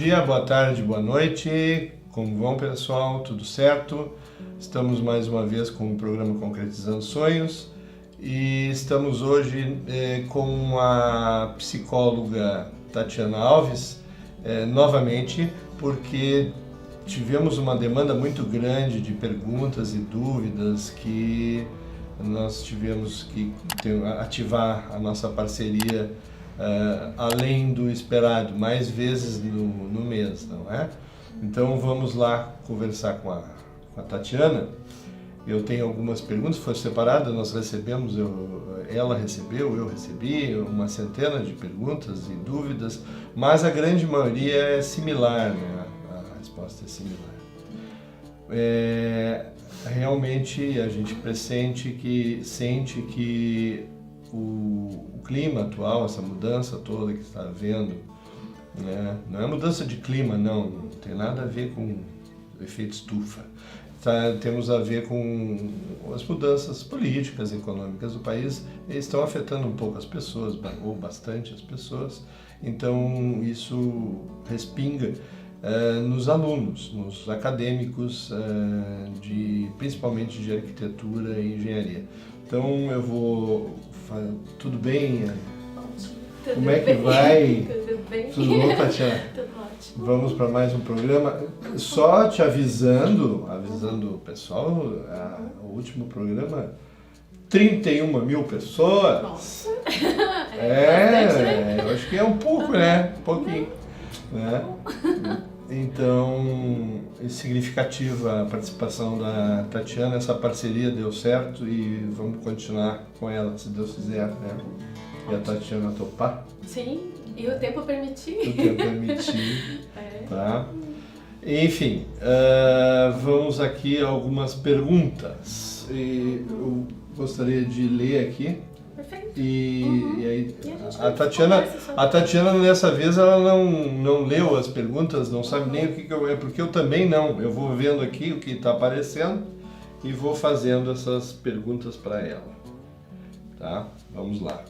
dia, boa tarde, boa noite. Como vão, pessoal? Tudo certo? Estamos mais uma vez com o programa Concretizando Sonhos e estamos hoje com a psicóloga Tatiana Alves novamente, porque tivemos uma demanda muito grande de perguntas e dúvidas que nós tivemos que ativar a nossa parceria além do esperado, mais vezes no mês, não é? Então vamos lá conversar com a Tatiana. Eu tenho algumas perguntas, foi separada, nós recebemos, ela recebeu, eu recebi uma centena de perguntas e dúvidas, mas a grande maioria é similar, né? A resposta é similar. Realmente a gente sente que o clima atual, essa mudança toda que está havendo, né? Não é mudança de clima, não tem nada a ver com o efeito estufa. Temos a ver com as mudanças políticas, econômicas do país, estão afetando um pouco as pessoas, ou bastante as pessoas, então isso respinga nos alunos, nos acadêmicos, principalmente de arquitetura e engenharia. Então eu vou... Tudo bem? Como é que vai? Tudo bem? Tudo bom, Tatiana? Tudo ótimo. Vamos para mais um programa. Só te avisando o pessoal, o último programa, 31 mil pessoas. Nossa! Eu acho que é um pouco, né? Um pouquinho. Né? Então, é significativa a participação da Tatiana, essa parceria deu certo e vamos continuar com ela, se Deus quiser, né? E a Tatiana topar? Sim, e o tempo permitir. O tempo permitir, tá? Enfim, vamos aqui a algumas perguntas. Eu gostaria de ler aqui. Perfeito. E aí, a Tatiana dessa vez ela não leu as perguntas, não sabe nem o que eu... porque eu também não. Eu vou vendo aqui o que está aparecendo e vou fazendo essas perguntas para ela. Tá? Vamos lá.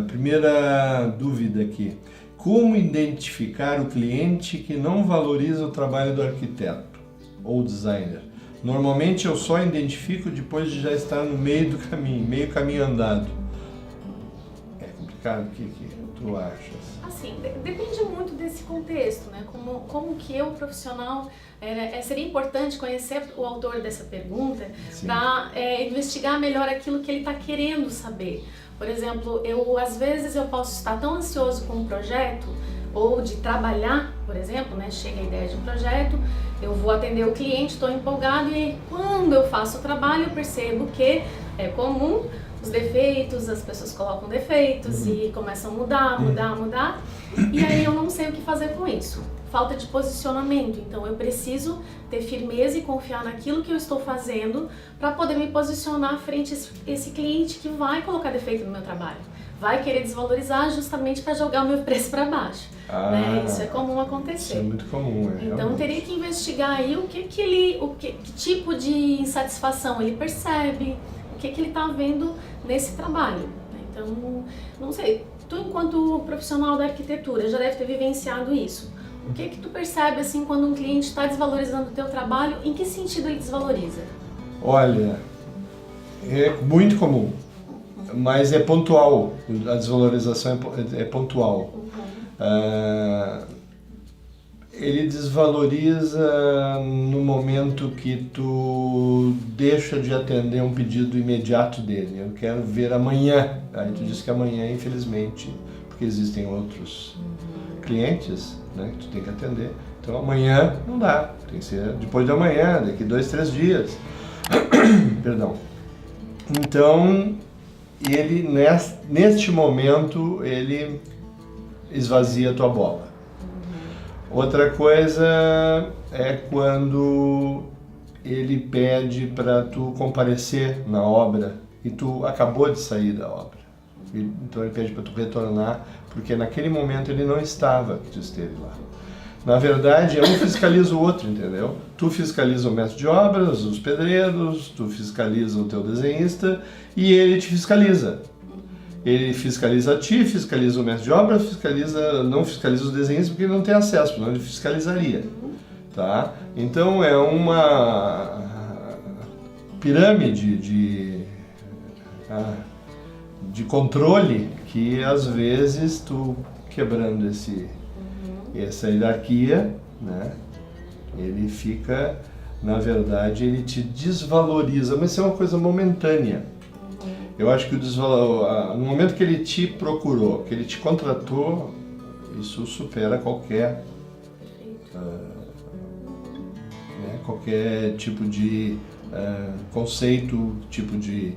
Primeira dúvida aqui. Como identificar o cliente que não valoriza o trabalho do arquiteto ou designer? Normalmente eu só identifico depois de já estar no meio do caminho, meio caminho andado. É complicado, o que tu achas? Assim, depende muito desse contexto, né? Como que eu, profissional, seria importante conhecer o autor dessa pergunta para investigar melhor aquilo que ele está querendo saber. Por exemplo, às vezes eu posso estar tão ansioso com um projeto ou de trabalhar, por exemplo, né? Chega a ideia de um projeto, eu vou atender o cliente, estou empolgado e quando eu faço o trabalho eu percebo que é comum os defeitos, as pessoas colocam defeitos e começam a mudar e aí eu não sei o que fazer com isso. Falta de posicionamento, então eu preciso ter firmeza e confiar naquilo que eu estou fazendo para poder me posicionar frente a esse cliente que vai colocar defeito no meu trabalho, vai querer desvalorizar justamente para jogar o meu preço para baixo. Né? Isso é comum acontecer. Isso é muito comum. Então realmente. teria que investigar aí que tipo de insatisfação ele percebe, o que ele está vendo nesse trabalho. Né? Então, não sei, tu enquanto profissional da arquitetura já deve ter vivenciado isso. O que tu percebe assim quando um cliente está desvalorizando o teu trabalho? Em que sentido ele desvaloriza? Olha, é muito comum, mas é pontual, a desvalorização é pontual. Ele desvaloriza no momento que tu deixa de atender um pedido imediato dele. Eu quero ver amanhã. Aí tu diz que amanhã, infelizmente, porque existem outros clientes, né, que tu tem que atender. Então amanhã não dá, tem que ser depois de amanhã, daqui 2, 3 dias. Perdão. Então, ele neste momento, ele esvazia a tua bola. Outra coisa é quando ele pede para tu comparecer na obra e tu acabou de sair da obra. Então ele pede para tu retornar, porque naquele momento ele não estava que tu esteve lá. Na verdade, um fiscaliza o outro, entendeu? Tu fiscaliza o mestre de obras, os pedreiros, tu fiscaliza o teu desenhista e ele te fiscaliza. ele fiscaliza a ti, fiscaliza o mestre de obra, não fiscaliza os desenhistas porque ele não tem acesso, senão ele fiscalizaria. Tá? Então é uma pirâmide de controle que às vezes tu quebrando essa hierarquia, né, ele fica, na verdade, ele te desvaloriza, mas isso é uma coisa momentânea. Eu acho que no momento que ele te procurou, que ele te contratou, isso supera qualquer tipo de conceito, tipo de,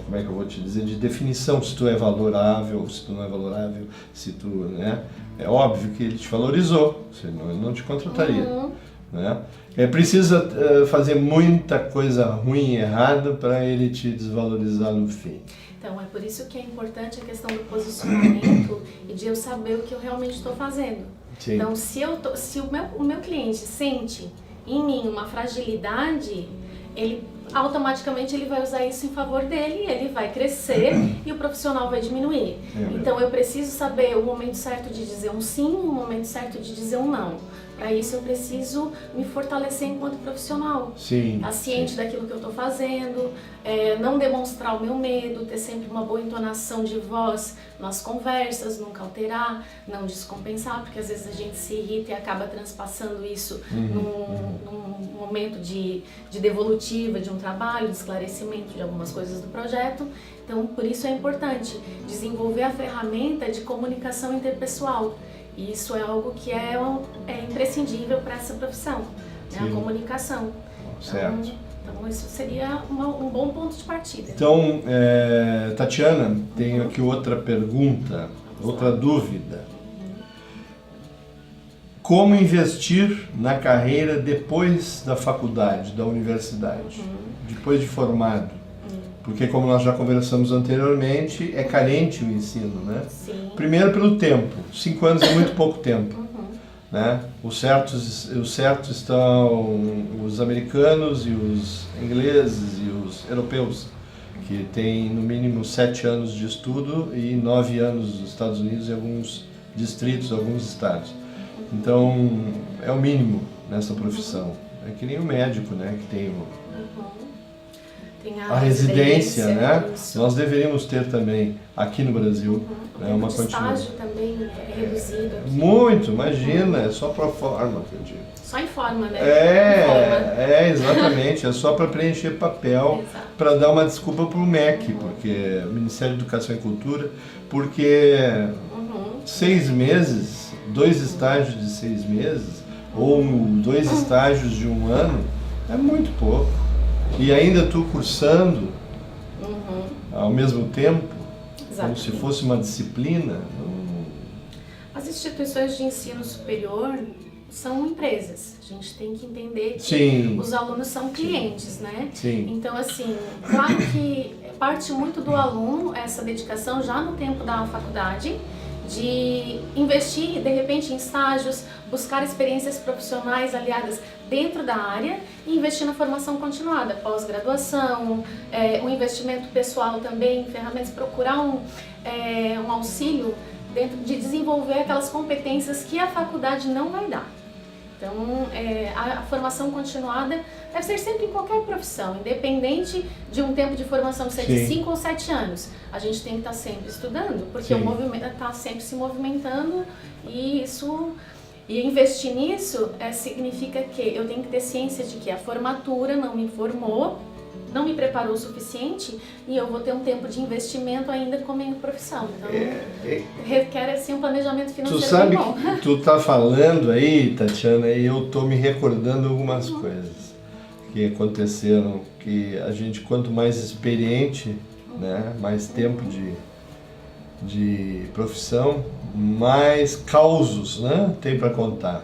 como é que eu vou te dizer, de definição, se tu é valorável, se tu não é valorável, se tu, né? É óbvio que ele te valorizou, senão ele não te contrataria. Né? Precisa fazer muita coisa ruim e errada para ele te desvalorizar no fim. Então, é por isso que é importante a questão do posicionamento e de eu saber o que eu realmente estou fazendo. Sim. Então, se o meu cliente sente em mim uma fragilidade, ele automaticamente ele vai usar isso em favor dele, ele vai crescer e o profissional vai diminuir. Então eu preciso saber o momento certo de dizer um sim, o momento certo de dizer um não. Para isso eu preciso me fortalecer enquanto profissional. Sim, estar ciente daquilo que eu estou fazendo, não demonstrar o meu medo, ter sempre uma boa entonação de voz nas conversas, nunca alterar, não descompensar, porque às vezes a gente se irrita e acaba transpassando isso num momento de devolutiva de um trabalho, de esclarecimento de algumas coisas do projeto. Então, por isso é importante desenvolver a ferramenta de comunicação interpessoal. E isso é algo que é imprescindível para essa profissão, né? A comunicação. Certo. Então isso seria um bom ponto de partida. Então, Tatiana, tenho aqui outra pergunta, outra dúvida. Como investir na carreira depois da faculdade, da universidade, depois de formado? Porque, como nós já conversamos anteriormente, é carente o ensino, né? Sim. Primeiro pelo tempo, 5 anos é muito pouco tempo. Né? Os certos estão os americanos e os ingleses e os europeus, que têm no mínimo 7 anos de estudo e 9 anos nos Estados Unidos e alguns distritos, alguns estados. Então, é o mínimo nessa profissão. É que nem o médico, né, que tem a residência, né? Isso. Nós deveríamos ter também aqui no Brasil. Né, uma estágio também é reduzido aqui. Muito, imagina, é só pro forma, que eu digo. Só informa, né? Exatamente, é só para preencher papel, para dar uma desculpa para o MEC, porque Ministério da Educação e Cultura, porque 6 meses, 2 estágios de 6 meses, ou 2 estágios de 1 ano, é muito pouco. E ainda tu cursando ao mesmo tempo, como se fosse uma disciplina. As instituições de ensino superior são empresas. A gente tem que entender que os alunos são clientes, né? Sim. Então, assim, claro que parte muito do aluno essa dedicação já no tempo da faculdade, de investir, de repente, em estágios, buscar experiências profissionais aliadas dentro da área e investir na formação continuada, pós-graduação, um investimento pessoal também, ferramentas, procurar um auxílio dentro de desenvolver aquelas competências que a faculdade não vai dar. Então, a formação continuada deve ser sempre em qualquer profissão, independente de um tempo de formação ser de 5 ou 7 anos. A gente tem que estar sempre estudando, porque o movimento está sempre se movimentando e investir nisso significa que eu tenho que ter ciência de que a formatura não me formou, não me preparou o suficiente e eu vou ter um tempo de investimento ainda com a minha profissão. Então, requer assim um planejamento financeiro. Tu sabe bom. Que tu tá falando aí, Tatiana, e eu tô me recordando algumas coisas que aconteceram, que a gente, quanto mais experiente, né, mais tempo de profissão, mais causos, né, tem para contar.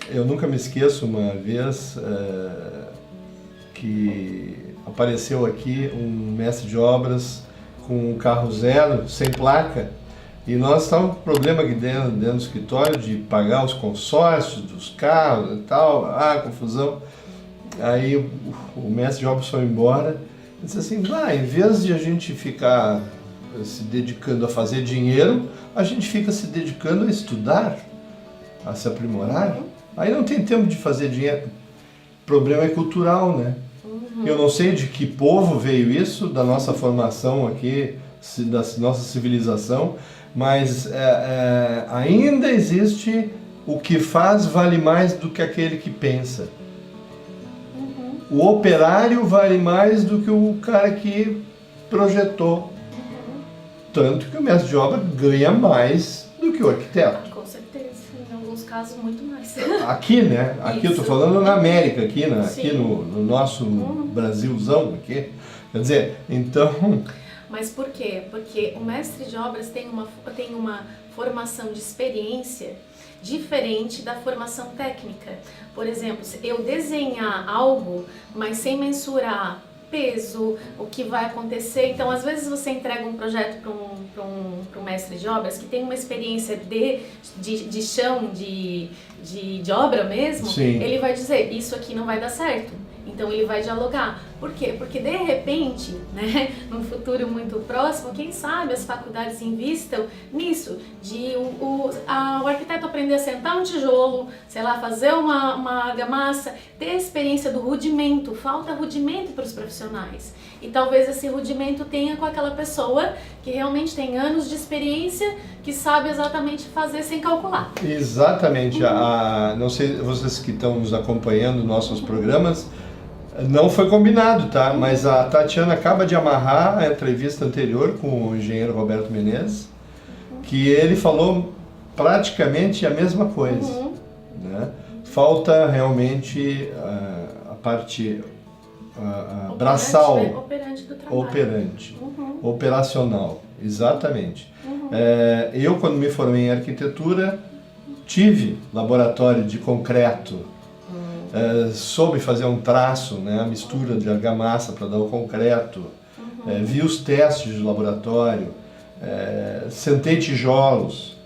Eu nunca me esqueço uma vez que apareceu aqui um mestre de obras com um carro zero, sem placa, e nós estávamos com problema aqui dentro do escritório de pagar os consórcios dos carros e tal, confusão. Aí o mestre de obras foi embora e disse assim, em vez de a gente ficar se dedicando a fazer dinheiro, a gente fica se dedicando a estudar, a se aprimorar. Aí não tem tempo de fazer dinheiro. O problema é cultural, né? Eu não sei de que povo veio isso, da nossa formação aqui, da nossa civilização, mas ainda existe o que faz vale mais do que aquele que pensa. O operário vale mais do que o cara que projetou. Tanto que o mestre de obra ganha mais do que o arquiteto. Com certeza, em alguns casos muito mais. Aqui, né? Aqui Isso. eu estou falando na América, aqui Sim. no nosso Brasilzão, aqui. Quer dizer, então... Mas por quê? Porque o mestre de obras tem uma formação de experiência diferente da formação técnica. Por exemplo, se eu desenhar algo, mas sem mensurar peso, o que vai acontecer. Então, às vezes você entrega um projeto para um mestre de obras que tem uma experiência de chão, de obra mesmo. Sim. Ele vai dizer, isso aqui não vai dar certo. Então ele vai dialogar. Por quê? Porque de repente, né, num futuro muito próximo, quem sabe as faculdades invistam nisso, de o arquiteto aprender a sentar um tijolo, sei lá, fazer uma argamassa, ter a experiência do rudimento. Falta rudimento para os profissionais. E talvez esse rudimento tenha com aquela pessoa que realmente tem anos de experiência, que sabe exatamente fazer sem calcular. Exatamente. Não sei, vocês que estão nos acompanhando nos nossos programas, não foi combinado, tá? Mas a Tatiana acaba de amarrar a entrevista anterior com o engenheiro Roberto Menezes, que ele falou praticamente a mesma coisa. Né? Falta realmente a parte braçal, né? Operante do trabalho. Operacional, exatamente. Eu, quando me formei em arquitetura, tive laboratório de concreto. Soube fazer um traço, né, a mistura de argamassa para dar o concreto, vi os testes de laboratório, sentei tijolos,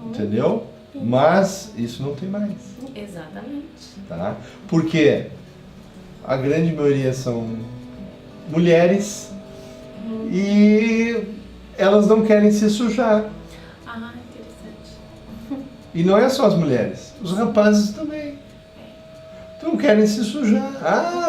entendeu? Mas isso não tem mais. Exatamente. Tá? Porque a grande maioria são mulheres e elas não querem se sujar. Ah, interessante. E não é só as mulheres, os rapazes também. Não querem se sujar.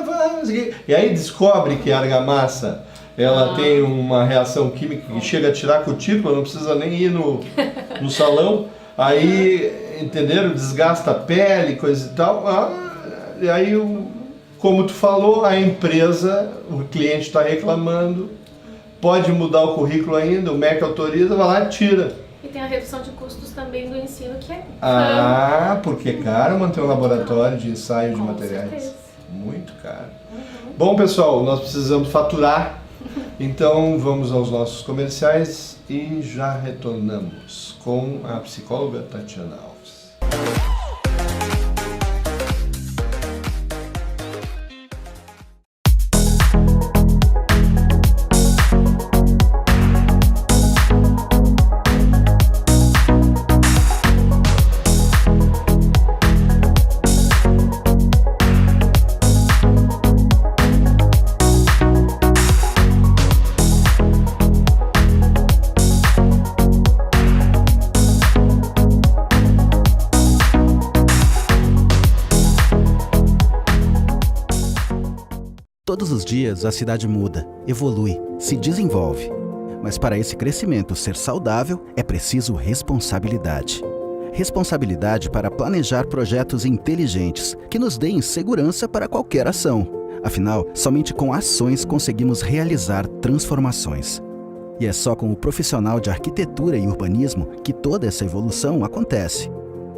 Vamos. E aí descobre que a argamassa ela tem uma reação química que chega a tirar a cutícula, não precisa nem ir no salão. Aí, entenderam? Desgasta a pele, coisa e tal. E aí, como tu falou, a empresa, o cliente está reclamando, pode mudar o currículo ainda, o MEC autoriza, vai lá e tira. E tem a redução de custos também do ensino, que é porque é caro manter um laboratório de ensaio de materiais. Certeza. Muito caro. Bom, pessoal, nós precisamos faturar, então vamos aos nossos comerciais e já retornamos com a psicóloga Tatiana Alves. Todos os dias a cidade muda, evolui, se desenvolve. Mas para esse crescimento ser saudável, é preciso responsabilidade. Responsabilidade para planejar projetos inteligentes que nos deem segurança para qualquer ação. Afinal, somente com ações conseguimos realizar transformações. E é só com o profissional de arquitetura e urbanismo que toda essa evolução acontece.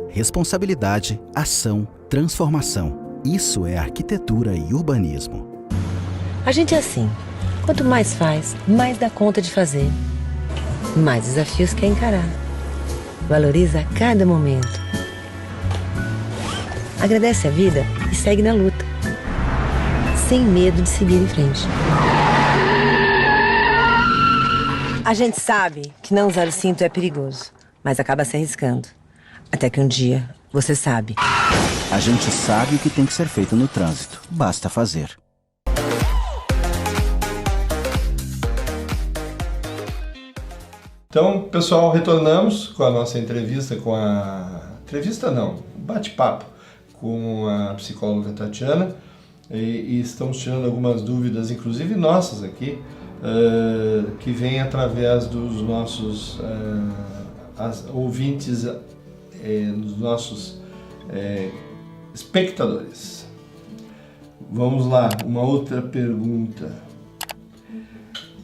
Responsabilidade, ação, transformação. Isso é arquitetura e urbanismo. A gente é assim. Quanto mais faz, mais dá conta de fazer. Mais desafios quer encarar. Valoriza cada momento. Agradece a vida e segue na luta. Sem medo de seguir em frente. A gente sabe que não usar o cinto é perigoso, mas acaba se arriscando. Até que um dia você sabe. A gente sabe o que tem que ser feito no trânsito. Basta fazer. Então, pessoal, retornamos com a nossa entrevista Entrevista não, bate-papo com a psicóloga Tatiana e estamos tirando algumas dúvidas, inclusive nossas aqui, que vêm através dos nossos ouvintes, dos nossos espectadores. Vamos lá, uma outra pergunta.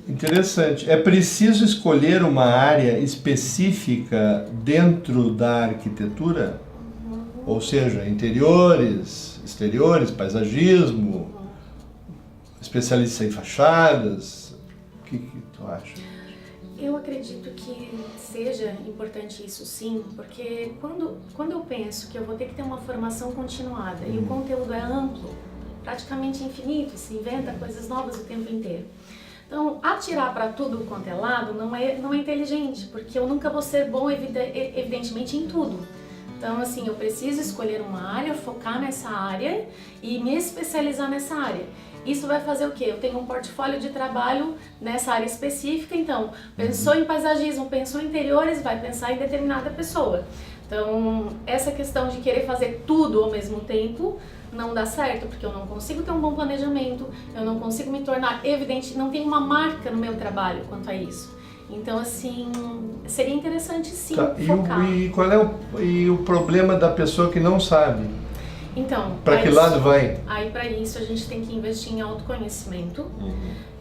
Interessante. É preciso escolher uma área específica dentro da arquitetura? Ou seja, interiores, exteriores, paisagismo, especialista em fachadas? O que tu acha? Eu acredito que seja importante isso sim, porque quando eu penso que eu vou ter que ter uma formação continuada e o conteúdo é amplo, praticamente infinito, se inventa coisas novas o tempo inteiro. Então, atirar para tudo quanto é lado não é inteligente, porque eu nunca vou ser bom, evidentemente, em tudo. Então, assim, eu preciso escolher uma área, focar nessa área e me especializar nessa área. Isso vai fazer o quê? Eu tenho um portfólio de trabalho nessa área específica, então, pensou em paisagismo, pensou em interiores, vai pensar em determinada pessoa. Então, essa questão de querer fazer tudo ao mesmo tempo não dá certo, porque eu não consigo ter um bom planejamento, eu não consigo me tornar evidente, não tem uma marca no meu trabalho quanto a isso. Então, assim, seria interessante sim focar. E qual é o problema da pessoa que não sabe? Então, para que lado vai? Aí, para isso, a gente tem que investir em autoconhecimento,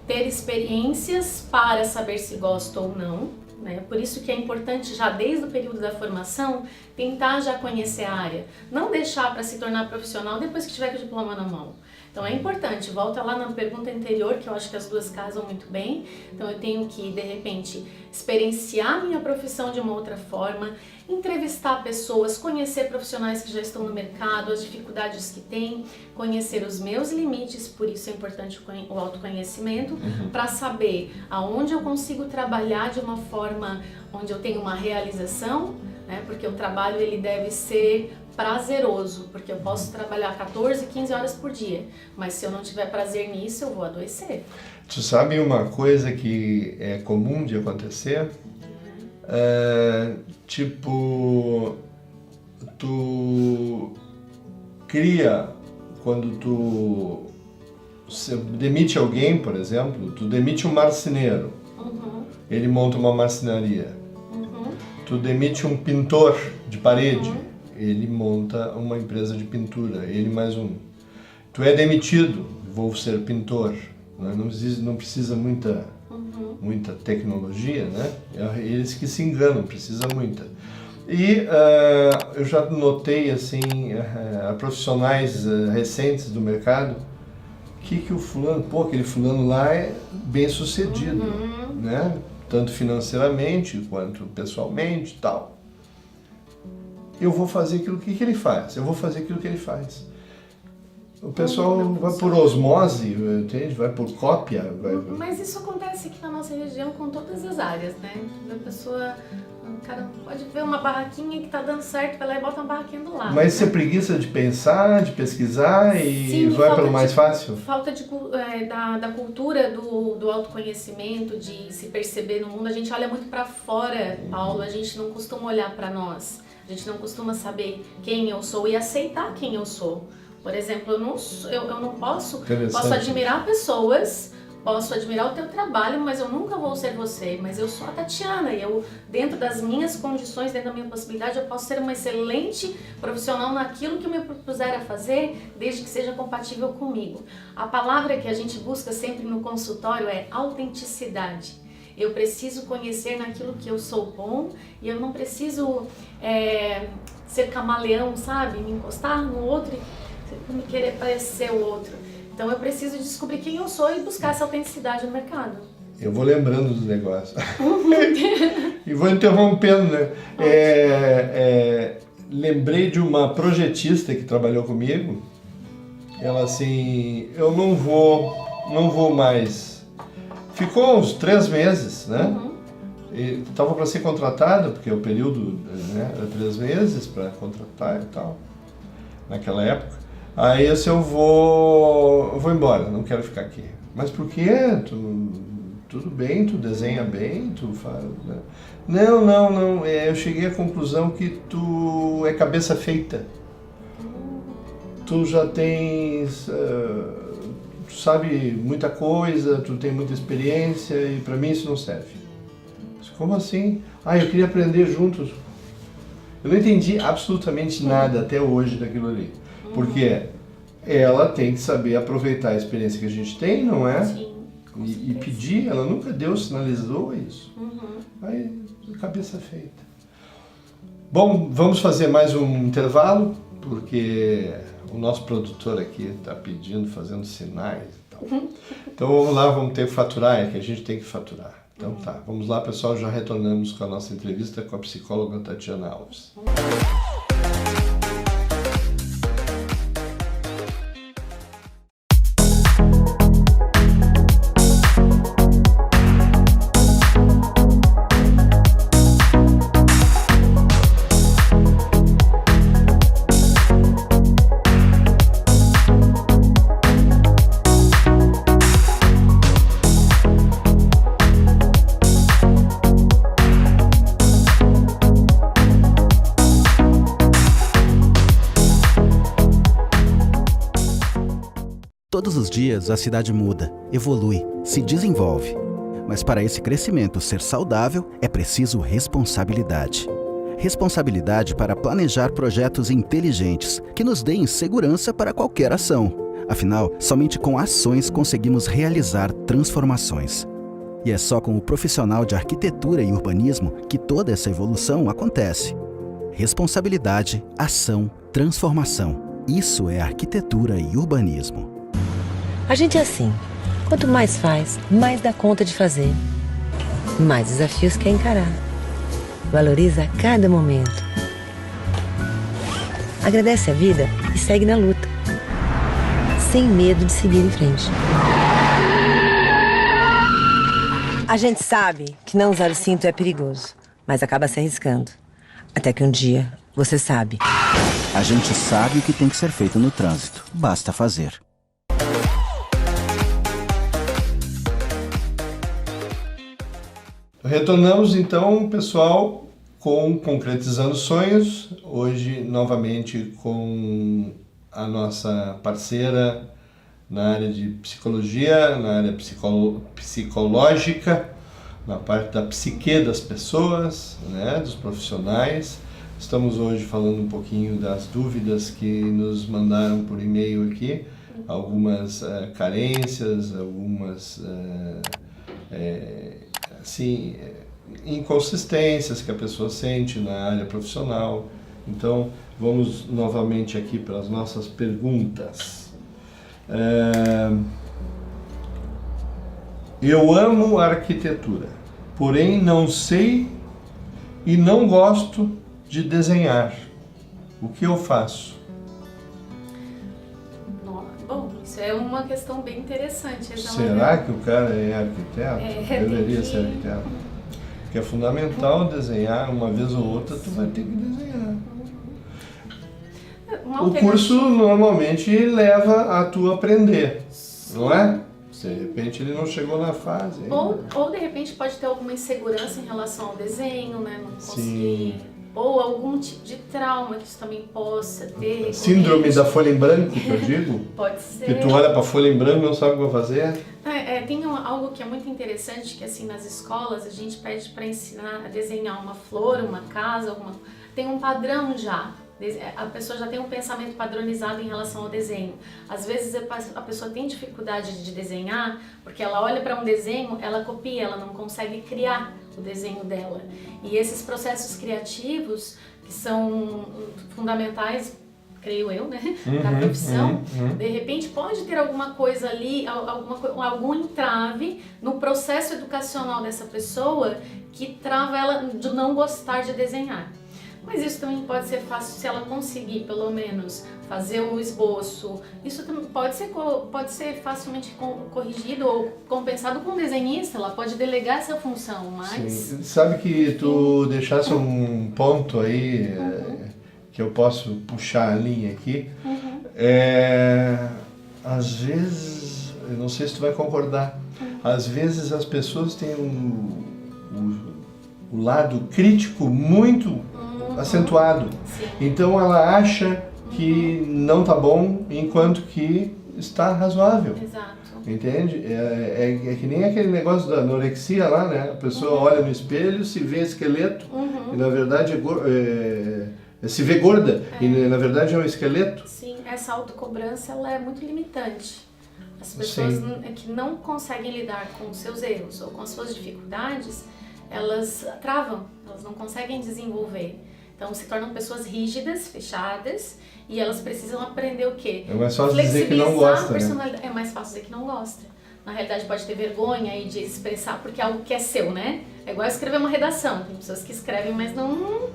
ter experiências para saber se gosta ou não. Né? Por isso que é importante já desde o período da formação tentar já conhecer a área, não deixar para se tornar profissional depois que tiver com o diploma na mão. Então é importante, volta lá na pergunta anterior, que eu acho que as duas casam muito bem. Então eu tenho que, de repente, experienciar minha profissão de uma outra forma, entrevistar pessoas, conhecer profissionais que já estão no mercado, as dificuldades que têm, conhecer os meus limites, por isso é importante o autoconhecimento, para saber aonde eu consigo trabalhar de uma forma onde eu tenho uma realização, né? Porque o trabalho ele deve ser prazeroso, porque eu posso trabalhar 14, 15 horas por dia, mas se eu não tiver prazer nisso, eu vou adoecer. Tu sabe uma coisa que é comum de acontecer? Tipo, tu cria, quando tu demite alguém, por exemplo, tu demite um marceneiro, ele monta uma marcenaria. Tu demite um pintor de parede, ele monta uma empresa de pintura, ele mais um. Tu é demitido, vou ser pintor. Não precisa muita tecnologia, né? Eles que se enganam, precisa muita. E eu já notei, assim, profissionais recentes do mercado, que o fulano, aquele fulano lá é bem sucedido, né? Tanto financeiramente quanto pessoalmente e tal. Eu vou fazer aquilo que ele faz, eu vou fazer aquilo que ele faz. O pessoal vai por osmose, entende? Vai por cópia. Mas isso acontece aqui na nossa região com todas as áreas, né? O cara pode ver uma barraquinha que tá dando certo, vai lá e bota uma barraquinha do lado. Mas você preguiça de pensar, de pesquisar e sim, vai pelo mais fácil? Falta da cultura do autoconhecimento, de se perceber no mundo. A gente olha muito para fora, Paulo, a gente não costuma olhar para nós. A gente não costuma saber quem eu sou e aceitar quem eu sou. Por exemplo, eu não posso admirar pessoas, posso admirar o teu trabalho, mas eu nunca vou ser você. Mas eu sou a Tatiana e eu, dentro das minhas condições, dentro da minha possibilidade, eu posso ser uma excelente profissional naquilo que eu me propuser a fazer, desde que seja compatível comigo. A palavra que a gente busca sempre no consultório é autenticidade. Eu preciso conhecer naquilo que eu sou bom e eu não preciso ser camaleão, sabe? Me encostar no outro e me querer parecer o outro. Então eu preciso descobrir quem eu sou e buscar essa autenticidade no mercado. Eu vou lembrando dos negócios. E vou interrompendo, né? Lembrei de uma projetista que trabalhou comigo. Ela assim, eu não vou mais. Ficou uns 3 meses, né? Estava para ser contratada, porque o período, né, era 3 meses para contratar e tal, naquela época. Aí eu vou embora, não quero ficar aqui. Mas por quê? tudo bem, tu desenha bem, tu faz... Né? Não, eu cheguei à conclusão que tu é cabeça feita. Tu já tens, tu sabe muita coisa, tu tem muita experiência e para mim isso não serve. Como assim? Eu queria aprender juntos. Eu não entendi absolutamente nada até hoje daquilo ali. Porque ela tem que saber aproveitar a experiência que a gente tem, não é? Sim. E pedir, ela nunca sinalizou isso. Aí, cabeça feita. Bom, vamos fazer mais um intervalo, porque o nosso produtor aqui está pedindo, fazendo sinais e tal. Então vamos lá, vamos ter que faturar, é que a gente tem que faturar. Então tá, vamos lá pessoal, já retornamos com a nossa entrevista com a psicóloga Tatiana Alves. Todos os dias a cidade muda, evolui, se desenvolve. Mas para esse crescimento ser saudável, é preciso responsabilidade. Responsabilidade para planejar projetos inteligentes que nos deem segurança para qualquer ação. Afinal, somente com ações conseguimos realizar transformações. E é só com o profissional de arquitetura e urbanismo que toda essa evolução acontece. Responsabilidade, ação, transformação. Isso é arquitetura e urbanismo. A gente é assim. Quanto mais faz, mais dá conta de fazer. Mais desafios quer encarar. Valoriza cada momento. Agradece a vida e segue na luta. Sem medo de seguir em frente. A gente sabe que não usar o cinto é perigoso, mas acaba se arriscando. Até que um dia você sabe. A gente sabe o que tem que ser feito no trânsito. Basta fazer. Retornamos então, pessoal, com Concretizando Sonhos, hoje novamente com a nossa parceira na área de psicologia, na área psicológica, na parte da psique das pessoas, né, dos profissionais. Estamos hoje falando um pouquinho das dúvidas que nos mandaram por e-mail aqui, algumas carências, algumas assim, inconsistências que a pessoa sente na área profissional. Então, vamos novamente aqui para as nossas perguntas. Eu amo a arquitetura, porém não sei e não gosto de desenhar. O que eu faço? Bom, isso é uma questão bem interessante. Será que o cara é arquiteto? Deveria ser arquiteto. Porque é fundamental desenhar, uma vez ou outra tu vai ter que desenhar. O curso normalmente leva a tu aprender, não é? De repente ele não chegou na fase. Ou de repente pode ter alguma insegurança em relação ao desenho, né? Não conseguir. Ou algum tipo de trauma que isso também possa ter. Síndrome da folha em branco, que eu digo? Pode ser. Que tu olha para a folha em branco e não sabe o que vai fazer. Tem algo que é muito interessante, que assim, nas escolas a gente pede para ensinar a desenhar uma flor, uma casa, tem um padrão já. A pessoa já tem um pensamento padronizado em relação ao desenho. Às vezes a pessoa tem dificuldade de desenhar, porque ela olha para um desenho, ela copia, ela não consegue criar o desenho dela. E esses processos criativos, que são fundamentais, creio eu, né, da profissão, de repente pode ter alguma coisa ali, algum entrave no processo educacional dessa pessoa que trava ela de não gostar de desenhar. Mas isso também pode ser fácil se ela conseguir, pelo menos, fazer o esboço. Isso também pode ser facilmente corrigido ou compensado com o desenhista. Ela pode delegar essa função, mas... Sim. Sabe que tu deixasse um ponto aí, que eu posso puxar a linha aqui. Às vezes, eu não sei se tu vai concordar, Às vezes as pessoas têm o lado crítico muito acentuado. Sim. Então ela acha que não tá bom, enquanto que está razoável. Exato. Entende? É que nem aquele negócio da anorexia lá, né? A pessoa olha no espelho, se vê esqueleto, e na verdade se vê gorda, e na verdade é um esqueleto. Sim, essa autocobrança ela é muito limitante. As pessoas que não conseguem lidar com os seus erros ou com as suas dificuldades, elas travam, elas não conseguem desenvolver. Então se tornam pessoas rígidas, fechadas, e elas precisam aprender o quê? É mais fácil dizer que não gosta, né? É mais fácil dizer que não gosta. Na realidade pode ter vergonha aí de expressar, porque é algo que é seu, né? É igual escrever uma redação. Tem pessoas que escrevem, mas não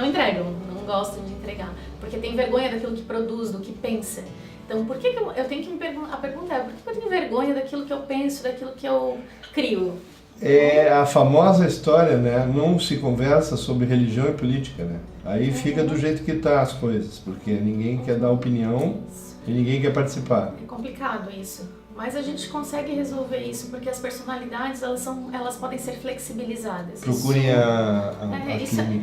entregam, não gostam de entregar. Porque tem vergonha daquilo que produz, do que pensa. Então, por que eu tenho que me perguntar? A pergunta é, por que eu tenho vergonha daquilo que eu penso, daquilo que eu crio? É a famosa história, né? Não se conversa sobre religião e política, né? Aí fica do jeito que tá as coisas, porque ninguém quer dar opinião e ninguém quer participar. É complicado isso, mas a gente consegue resolver isso porque as personalidades elas podem ser flexibilizadas. Procurem a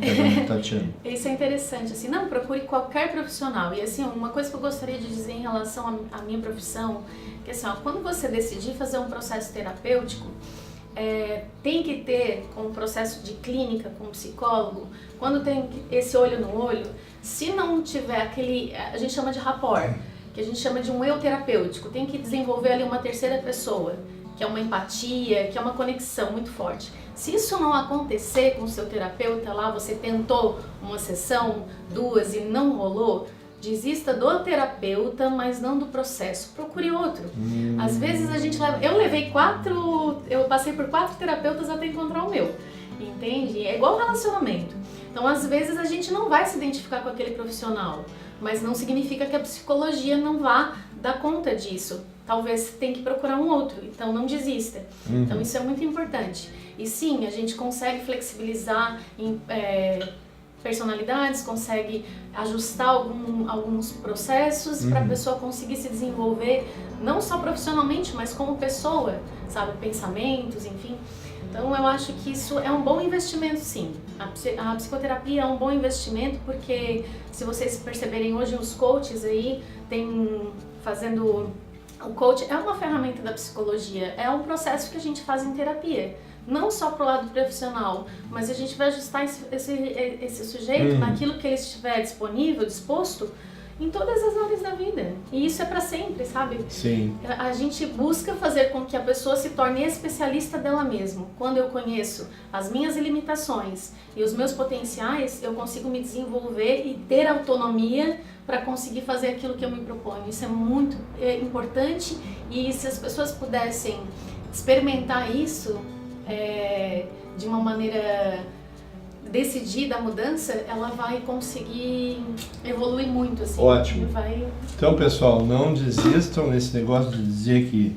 clínica da Tatiana. Isso é interessante, assim, não, procure qualquer profissional. E assim, uma coisa que eu gostaria de dizer em relação à minha profissão, que assim, ó, quando você decidir fazer um processo terapêutico, tem que ter, como processo de clínica, com psicólogo, quando tem esse olho no olho, se não tiver aquele, a gente chama de rapport, que a gente chama de um eu terapêutico, tem que desenvolver ali uma terceira pessoa, que é uma empatia, que é uma conexão muito forte. Se isso não acontecer com o seu terapeuta lá, você tentou uma sessão, 2 e não rolou, desista do terapeuta, mas não do processo. Procure outro. Às vezes a gente leva... Eu passei por 4 terapeutas até encontrar o meu. Entende? É igual relacionamento. Então, às vezes a gente não vai se identificar com aquele profissional, mas não significa que a psicologia não vá dar conta disso. Talvez tenha que procurar um outro, então não desista. Então isso é muito importante. E sim, a gente consegue flexibilizar personalidades, consegue ajustar alguns processos para a pessoa conseguir se desenvolver, não só profissionalmente, mas como pessoa, sabe, pensamentos, enfim. Então eu acho que isso é um bom investimento, sim. A psicoterapia é um bom investimento porque, se vocês perceberem hoje, os coaches aí fazendo... O coach é uma ferramenta da psicologia, é um processo que a gente faz em terapia. Não só para o lado profissional, mas a gente vai ajustar esse sujeito naquilo que ele estiver disponível, disposto, em todas as áreas da vida. E isso é para sempre, sabe? Sim. A gente busca fazer com que a pessoa se torne especialista dela mesma. Quando eu conheço as minhas limitações e os meus potenciais, eu consigo me desenvolver e ter autonomia para conseguir fazer aquilo que eu me proponho. Isso é muito importante, e se as pessoas pudessem experimentar isso de uma maneira decidida, a mudança, ela vai conseguir evoluir muito, assim. Ótimo. Então, pessoal, não desistam nesse negócio de dizer que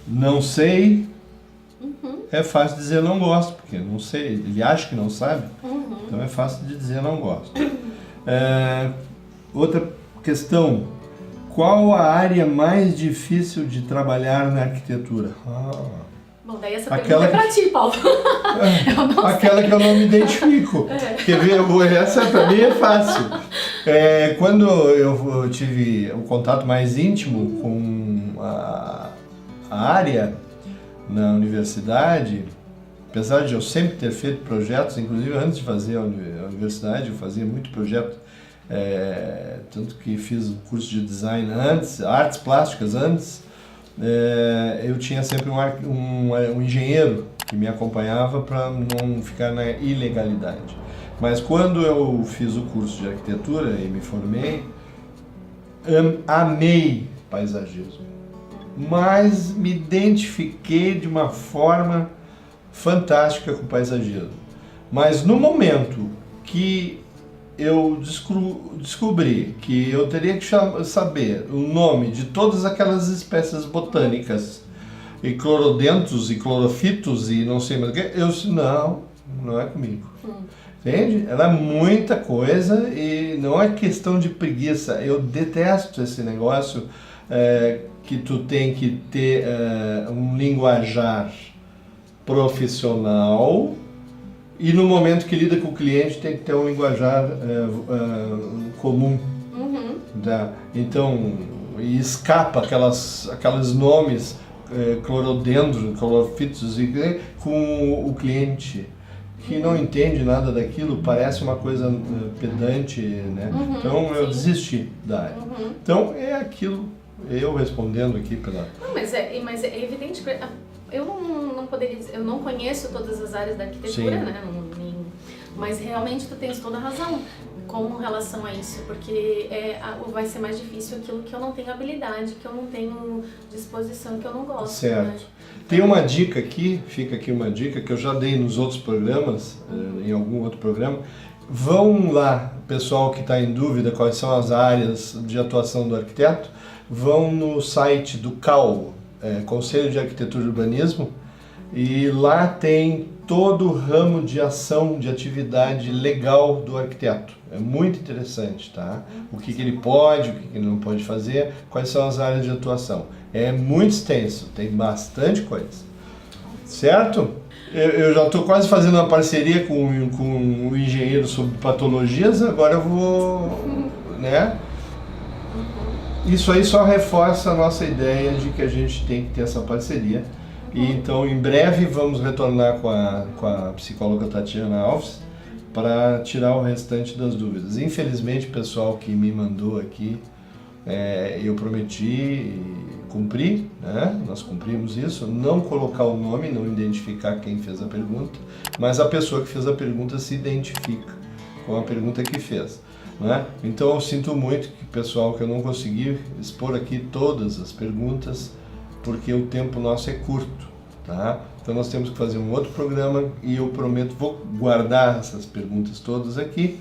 não sei. É fácil dizer não gosto, porque não sei, ele acha que não sabe, então é fácil de dizer não gosto. Outra questão, qual a área mais difícil de trabalhar na arquitetura? Bom, daí essa pergunta é pra ti, Paulo. Aquela que eu não me identifico. Quer ver? Essa pra mim é fácil. Quando eu tive o contato mais íntimo com a área na universidade, apesar de eu sempre ter feito projetos, inclusive antes de fazer a universidade, eu fazia muito projeto, tanto que fiz o curso de design antes, artes plásticas antes. Eu tinha sempre um engenheiro que me acompanhava para não ficar na ilegalidade. Mas quando eu fiz o curso de arquitetura e me formei, amei paisagismo, mas me identifiquei de uma forma fantástica com o paisagismo. Mas no momento que eu descobri que eu teria que saber o nome de todas aquelas espécies botânicas, e clorodentos, e clorofitos, e não sei mais o que, eu disse, não é comigo. Entende? Era muita coisa e não é questão de preguiça. Eu detesto esse negócio que tu tem que ter um linguajar profissional, e no momento que lida com o cliente tem que ter um linguajar comum. Tá? Então, e escapa aqueles nomes clorodendro, clorofitos, com o cliente que não entende nada daquilo, parece uma coisa pedante, né? Então eu desisti da área. Então é aquilo, eu respondendo aqui pela... Não, mas é evidente que eu não poderia dizer, eu não conheço todas as áreas da arquitetura, né? Mas realmente tu tens toda a razão com relação a isso, porque vai ser mais difícil aquilo que eu não tenho habilidade, que eu não tenho disposição, que eu não gosto. Certo. Né? Tem uma dica aqui, fica aqui uma dica que eu já dei nos outros programas, em algum outro programa. Vão lá, pessoal que está em dúvida quais são as áreas de atuação do arquiteto, vão no site do CAU, Conselho de Arquitetura e Urbanismo, e lá tem todo o ramo de ação, de atividade legal do arquiteto. É muito interessante, tá? O que ele pode, o que ele não pode fazer, quais são as áreas de atuação. É muito extenso, tem bastante coisa. Certo? Eu já estou quase fazendo uma parceria com o engenheiro sobre patologias, agora eu vou, né? Isso aí só reforça a nossa ideia de que a gente tem que ter essa parceria. E então, em breve, vamos retornar com a psicóloga Tatiana Alves para tirar o restante das dúvidas. Infelizmente, o pessoal que me mandou aqui, eu prometi cumprir, né? Nós cumprimos isso, não colocar o nome, não identificar quem fez a pergunta, mas a pessoa que fez a pergunta se identifica com a pergunta que fez. Né? Então eu sinto muito que, pessoal, que eu não consegui expor aqui todas as perguntas, porque o tempo nosso é curto, tá? Então nós temos que fazer um outro programa e eu prometo, vou guardar essas perguntas todas aqui,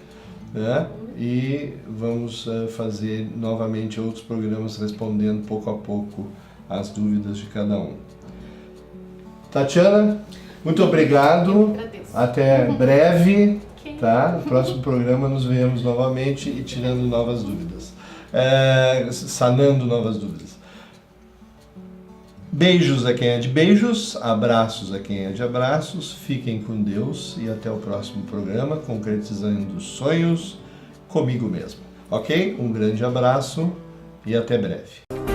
né? E vamos fazer novamente outros programas respondendo pouco a pouco as dúvidas de cada um. Tatiana, muito obrigado, Eu agradeço. até breve. Tá? No próximo programa nos vemos novamente e tirando novas dúvidas, sanando novas dúvidas. Beijos a quem é de beijos, abraços a quem é de abraços, fiquem com Deus e até o próximo programa, concretizando sonhos comigo mesmo. Ok? Um grande abraço e até breve.